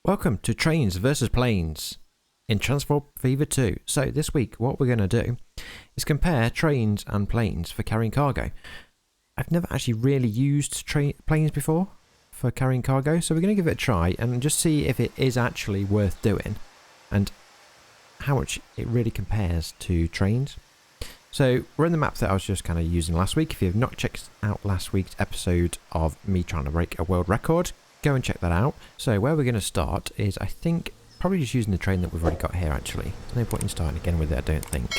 Welcome to Trains versus Planes in Transport Fever 2. So this week what we're going to do is compare trains and planes for carrying cargo. I've never actually really used planes before for carrying cargo, so we're going to give it a try and just see if it is actually worth doing and how much it really compares to trains. So we're in the map that I was just kind of using last week. If you have not checked out last week's episode of me trying to break a world record, go and check that out. So where we're going to start is, I think, probably just using the train that we've already got here actually. There's no point in starting again with it, I don't think.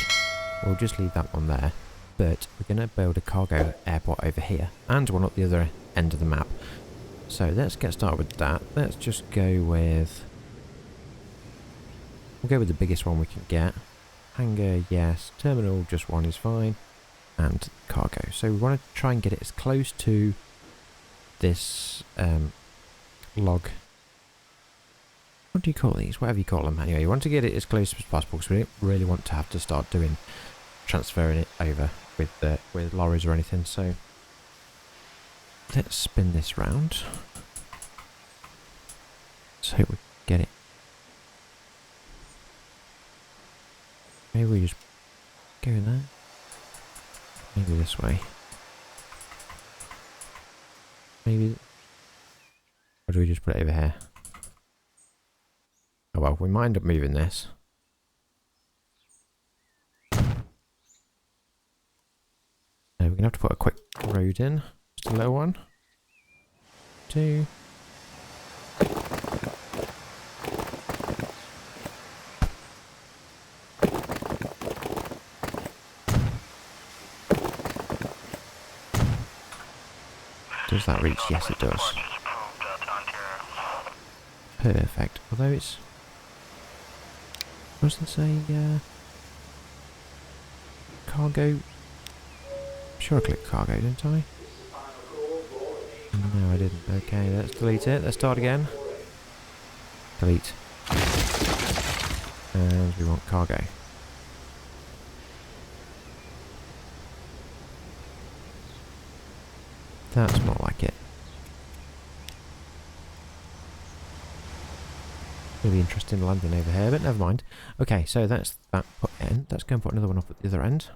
We'll just leave that one there. But we're going to build a cargo airport over here and one at the other end of the map. So let's get started with that. Let's just go with... We'll go with the biggest one we can get. Hangar, yes. Terminal, just one is fine. And cargo. So we want to try and get it as close to this... log. What do you call these? Whatever you call them. Anyway, you want to get it as close as possible because we don't really want to have to start transferring it over with lorries or anything. So let's spin this round. So we get it. Maybe we just go there. Maybe this way. Maybe. Or do we just put it over here? Oh well, we might end up moving this. So we're going to have to put a quick road in. Just a little one. 2. Does that reach? Yes, it does. Perfect. Although it's... What does it say? Cargo... I'm sure I clicked cargo, didn't I? No, I didn't. Okay, let's delete it. Let's start again. Delete. And we want cargo. That's more like it. Really interesting landing over here, but never mind. Okay, so that's that put in. Let's go and put another one up at the other end.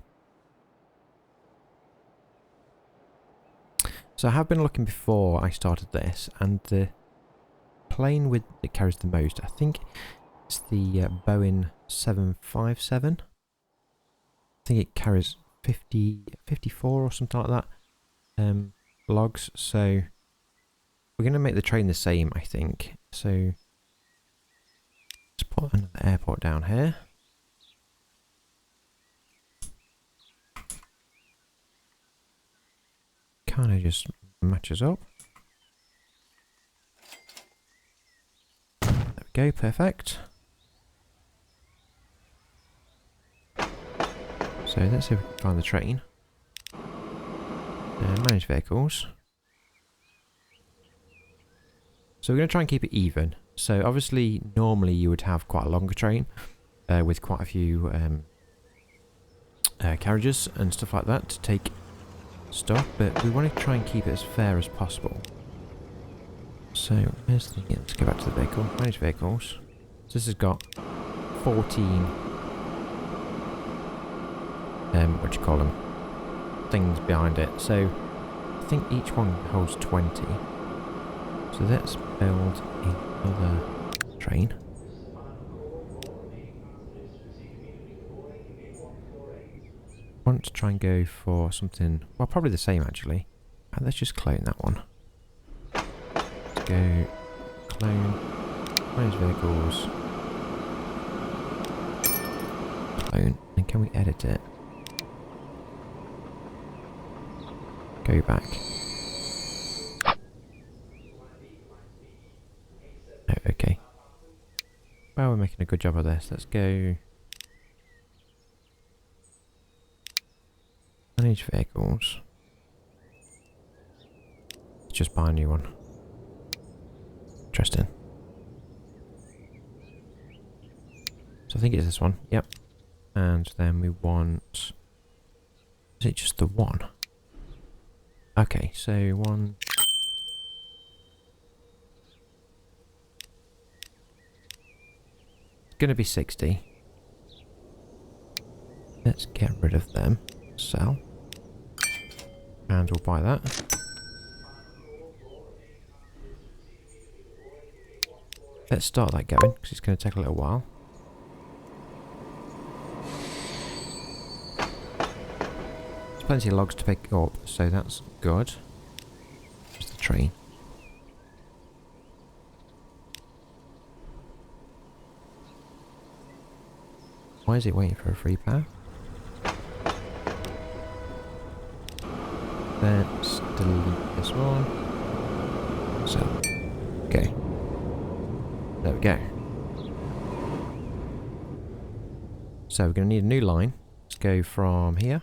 So I have been looking before I started this, and the plane that carries the most, I think it's the Boeing 757. I think it carries 54 or something like that logs. So we're going to make the train the same, I think. So let's put another airport down here. Kind of just matches up. There we go, perfect. So let's see if we can find the train. Manage vehicles. So we're going to try and keep it even. So obviously, normally you would have quite a longer train with quite a few carriages and stuff like that to take stuff, but we want to try and keep it as fair as possible. So where's the... Yeah, let's go back to the vehicle. Manage vehicles. So this has got 14 what do you call them? Things behind it. So I think each one holds 20. So let's build another train. I want to try and go for something, well, probably the same actually. And let's just clone that one. Let's go clone, manage vehicles, clone, and can we edit it? Go back. Oh, okay. Well, we're making a good job of this. Let's go. Manage vehicles. Just buy a new one. Interesting. So I think it's this one. Yep. And then we want... Is it just the one? Okay, so one... going to be 60. Let's get rid of them. Sell. And we'll buy that. Let's start that going, because it's going to take a little while. There's plenty of logs to pick up, so that's good. There's the train. Why is it waiting for a free path? Let's delete this one. So, okay. There we go. So we're going to need a new line. Let's go from here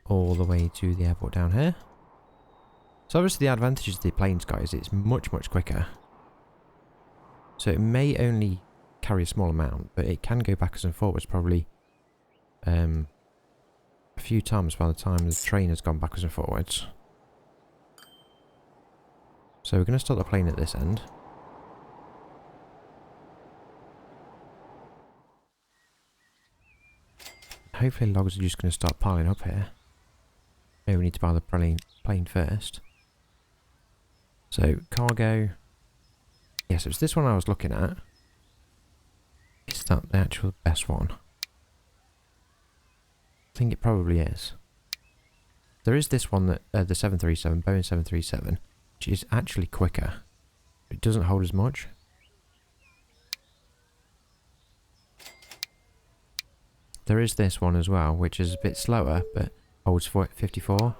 all the way to the airport down here. So obviously the advantage of the planes, guys, it's much, much quicker. So it may only carry a small amount, but it can go backwards and forwards probably a few times by the time the train has gone backwards and forwards. So we're going to start the plane at this end. Hopefully logs are just going to start piling up here. Maybe we need to buy the plane first. So cargo. Yes, it was this one I was looking at. Is that the actual best one? I think it probably is. There is this one that the 737, Boeing 737. Which is actually quicker. It doesn't hold as much. There is this one as well, which is a bit slower, but holds 54.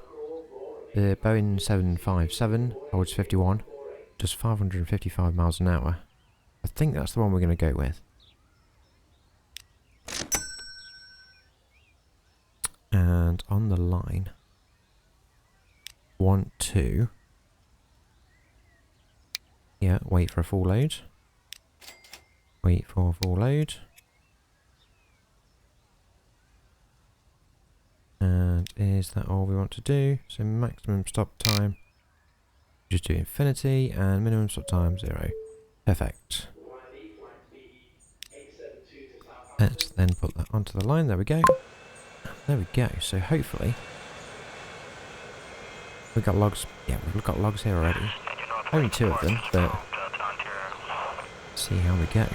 The Boeing 757 holds 51. Does 555 miles an hour. I think that's the one we're going to go with. And on the line, 1, 2. Yeah, wait for a full load. Wait for a full load. And is that all we want to do? So maximum stop time. Just do infinity and minimum stop time 0. Perfect. Let's then put that onto the line. There we go. There we go. So hopefully we've got logs. Yeah, we've got logs here already. Only 2 of them, but let's see how we go.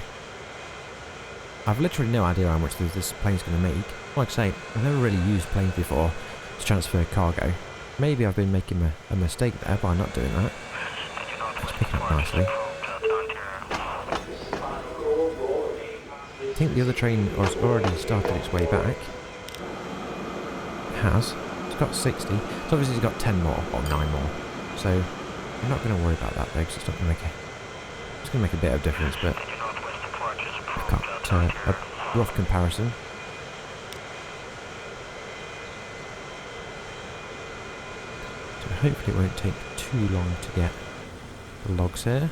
I've literally no idea how much this plane's going to make. Like I say, I've never really used planes before to transfer cargo. Maybe I've been making a mistake there by not doing that. It's picking up nicely. I think the other train has already started its way back. It has. It's got 60. So obviously it's got 10 more, or 9 more. So I'm not going to worry about that though, because it's not going to make it's going to make a bit of difference, but I've got a rough comparison. So hopefully it won't take too long to get the logs here.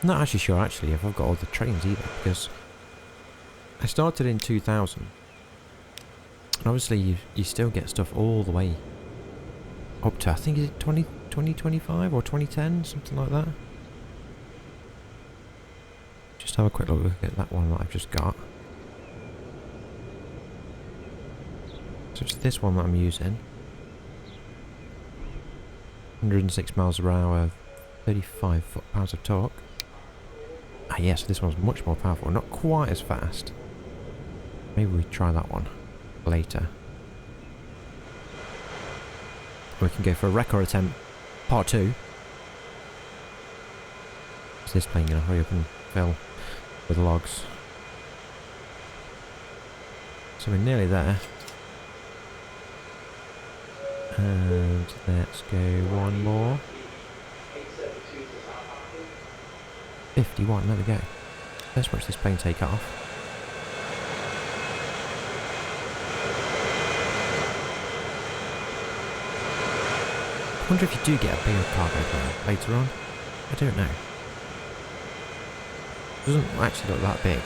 Not actually sure actually if I've got all the trains either, because I started in 2000 and obviously you still get stuff all the way up to, I think, is it 2025 or 2010, something like that. Just have a quick look at that one that I've just got. So it's this one that I'm using. 106 miles per hour, 35 foot-pounds of torque. Ah yes, this one's much more powerful, not quite as fast. Maybe we try that one later. We can go for a record attempt, part 2. Is this plane going to hurry up and fill with logs? So we're nearly there. And let's go one more. 51, there we go. Let's watch this plane take off. I wonder if you do get a bigger cargo plane later on. I don't know. It doesn't actually look that big.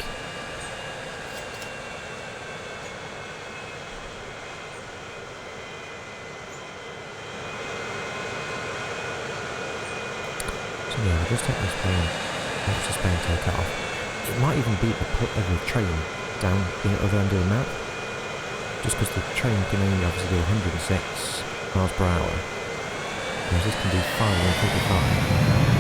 Yeah, we'll just take this plane. Watch this plane take off. It might even beat the train down the other end of the map. Just because the train can only obviously do 106 miles per hour. Whereas this can do 555.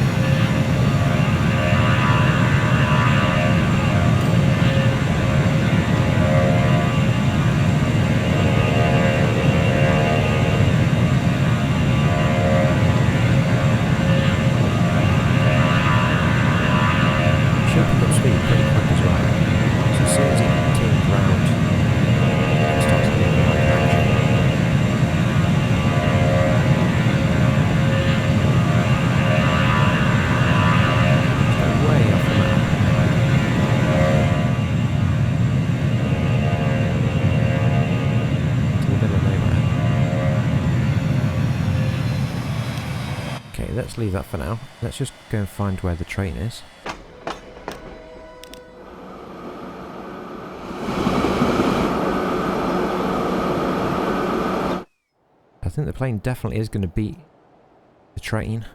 Let's leave that for now. Let's just go and find where the train is. I think the plane definitely is going to beat the train.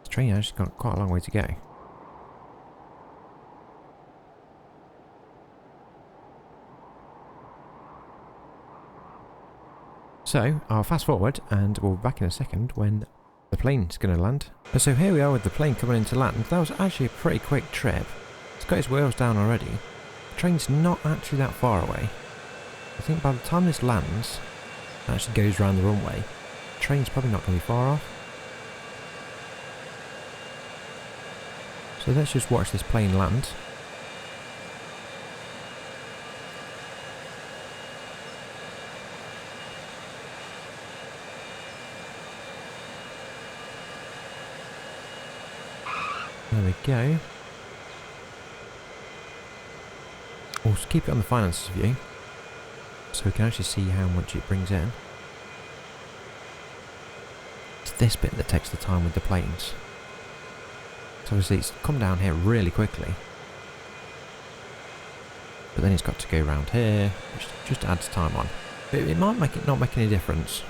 The train has got quite a long way to go. So, I'll fast forward and we'll be back in a second when the plane's going to land. So here we are with the plane coming into land. That was actually a pretty quick trip. It's got its wheels down already. The train's not actually that far away. I think by the time this lands, it actually goes around the runway, the train's probably not going to be far off. So let's just watch this plane land. There we go. We'll just keep it on the finances view, so we can actually see how much it brings in. It's this bit that takes the time with the planes. So obviously it's come down here really quickly. But then it's got to go around here, which just adds time on. But it might not make any difference.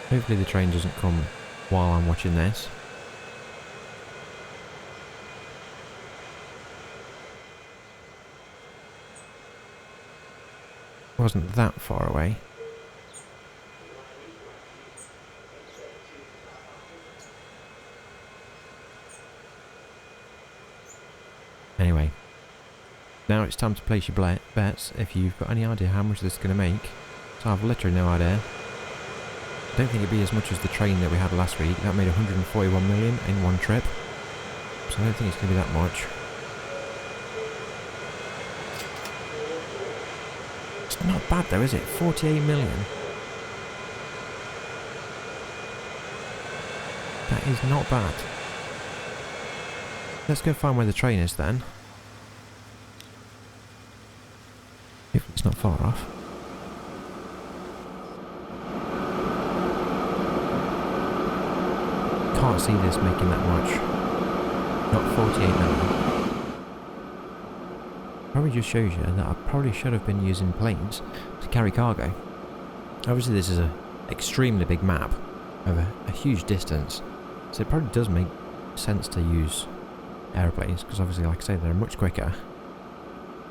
Hopefully the train doesn't come while I'm watching this. Wasn't that far away. Anyway, now it's time to place your bets if you've got any idea how much this is going to make. So I've literally no idea. I don't think it'd be as much as the train that we had last week. That made 141 million in one trip. So I don't think it's going to be that much. It's not bad though, is it? 48 million. That is not bad. Let's go find where the train is then. If it's not far off. Can't see this making that much. Not 48 million. Probably just shows you that I probably should have been using planes to carry cargo. Obviously this is an extremely big map over a huge distance, so it probably does make sense to use aeroplanes, because obviously, like I say, they're much quicker.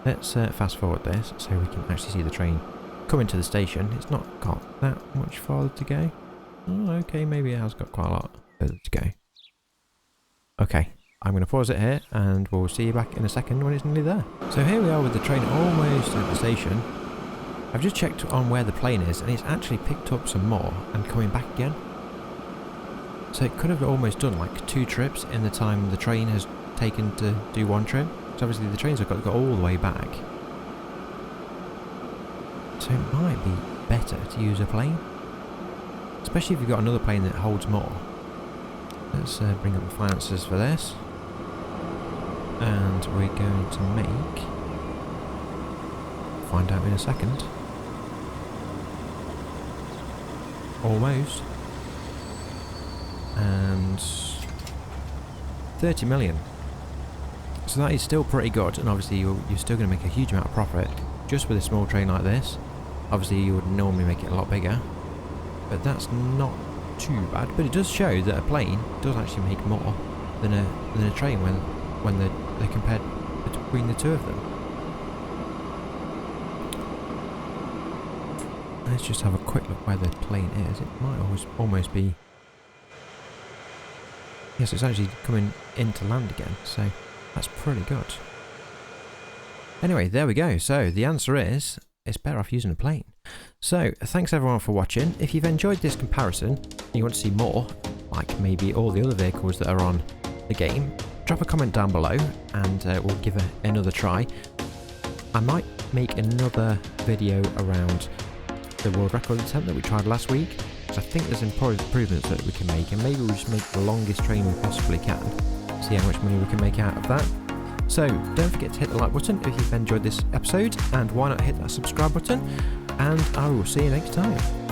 Let's fast forward this so we can actually see the train come into the station. It's not got that much farther to go. Oh, okay, maybe it has got quite a lot further to go. Okay, I'm going to pause it here and we'll see you back in a second when it's nearly there. So here we are with the train almost at the station. I've just checked on where the plane is and it's actually picked up some more and coming back again. So it could have almost done like 2 trips in the time the train has taken to do 1 trip. So obviously the trains have got to go all the way back. So it might be better to use a plane. Especially if you've got another plane that holds more. Let's bring up the finances for this. And we're going to find out in a second. Almost. And 30 million. So that is still pretty good, and obviously you're still going to make a huge amount of profit just with a small train like this. Obviously you would normally make it a lot bigger, but that's not too bad. But it does show that a plane does actually make more than a train when they're compared between the two of them. Let's just have a quick look where the plane is. It might almost be... Yes, it's actually coming into land again, so that's pretty good. Anyway, there we go. So the answer is, it's better off using a plane. So thanks everyone for watching. If you've enjoyed this comparison and you want to see more, like maybe all the other vehicles that are on the game, drop a comment down below and we'll give another try. I might make another video around the world record attempt that we tried last week, because I think there's improvements that we can make, and maybe we'll just make the longest train we possibly can, see how much money we can make out of that. So don't forget to hit the like button if you've enjoyed this episode, and why not hit that subscribe button, and I will see you next time.